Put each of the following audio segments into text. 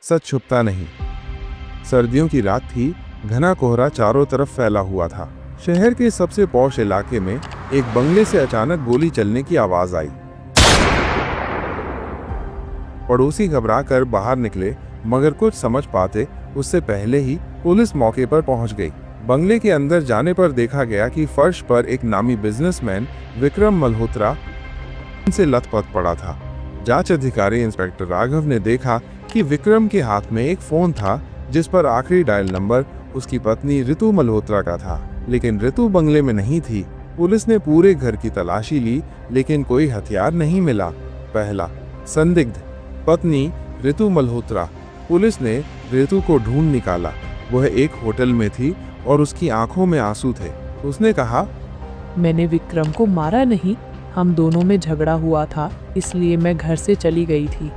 सच छुपता नहीं। सर्दियों की रात थी, घना कोहरा चारों तरफ फैला हुआ था। शहर के सबसे पॉश इलाके में एक बंगले से अचानक गोली चलने की आवाज आई। पड़ोसी घबराकर बाहर निकले, मगर कुछ समझ पाते उससे पहले ही पुलिस मौके पर पहुंच गई। बंगले के अंदर जाने पर देखा गया कि फर्श पर एक नामी बिजनेसमैन विक्रम मल्होत्रा से लथपथ पड़ा था। जांच अधिकारी इंस्पेक्टर राघव ने देखा कि विक्रम के हाथ में एक फोन था जिस पर आखिरी डायल नंबर उसकी पत्नी ऋतु मल्होत्रा का था, लेकिन ऋतु बंगले में नहीं थी। पुलिस ने पूरे घर की तलाशी ली, लेकिन कोई हथियार नहीं मिला। पहला संदिग्ध, पत्नी ऋतु मल्होत्रा। पुलिस ने ऋतु को ढूंढ निकाला। वह एक होटल में थी और उसकी आंखों में आंसू थे। उसने कहा, मैंने विक्रम को मारा नहीं, हम दोनों में झगड़ा हुआ था, इसलिए मैं घर से चली गई थी।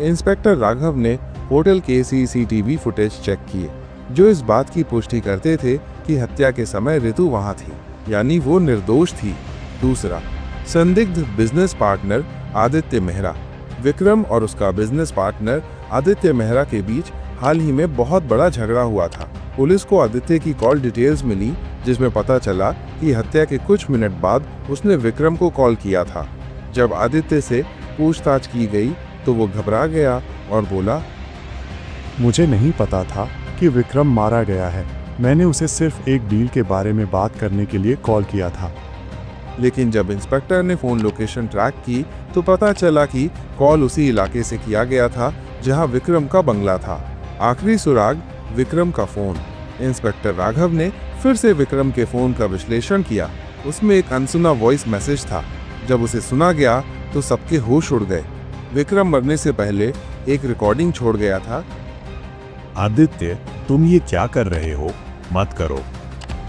इंस्पेक्टर राघव ने होटल के सीसीटीवी फुटेज चेक किए, जो इस बात की पुष्टि करते थे कि हत्या के समय ऋतु वहां थी, यानी वो निर्दोष थी। दूसरा संदिग्ध, बिजनेस पार्टनर आदित्य मेहरा। विक्रम और उसका बिजनेस पार्टनर आदित्य मेहरा के बीच हाल ही में बहुत बड़ा झगड़ा हुआ था। पुलिस को आदित्य की कॉल डिटेल्स मिली, जिसमें पता चला कि हत्या के कुछ मिनट बाद उसने विक्रम को कॉल किया था। जब आदित्य से पूछताछ की गई तो वो घबरा गया और बोला, मुझे नहीं पता था कि विक्रम मारा गया है। मैंने उसे सिर्फ एक डील के बारे में बात करने के लिए कॉल किया था। लेकिन जब इंस्पेक्टर ने फोन लोकेशन ट्रैक की तो पता चला कि कॉल उसी इलाके से किया गया था जहां विक्रम का बंगला था। आखिरी सुराग विक्रम का फोन। इंस्पेक्टर राघव ने फिर से विक्रम के फोन का विश्लेषण किया। उसमें एक अनसुना वॉइस मैसेज था। जब उसे सुना गया तो सबके होश उड़ गए। विक्रम मरने से पहले एक रिकॉर्डिंग छोड़ गया था, आदित्य, तुम ये क्या कर रहे हो? मत करो।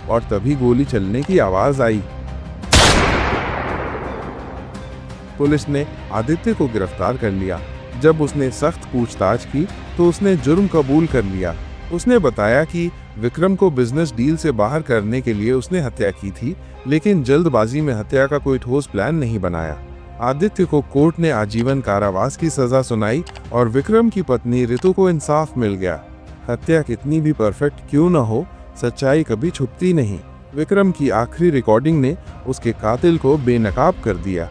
और तभी गोली चलने की आवाज आई। पुलिस ने आदित्य को गिरफ्तार कर लिया। जब उसने सख्त पूछताछ की तो उसने जुर्म कबूल कर लिया। उसने बताया कि विक्रम को बिजनेस डील से बाहर करने के लिए उसने हत्या की थी, लेकिन जल्दबाजी में हत्या का कोई ठोस प्लान नहीं बनाया। आदित्य को कोर्ट ने आजीवन कारावास की सजा सुनाई और विक्रम की पत्नी ऋतु को इंसाफ मिल गया। हत्या कितनी भी परफेक्ट क्यों न हो, सच्चाई कभी छुपती नहीं। विक्रम की आखिरी रिकॉर्डिंग ने उसके कातिल को बेनकाब कर दिया।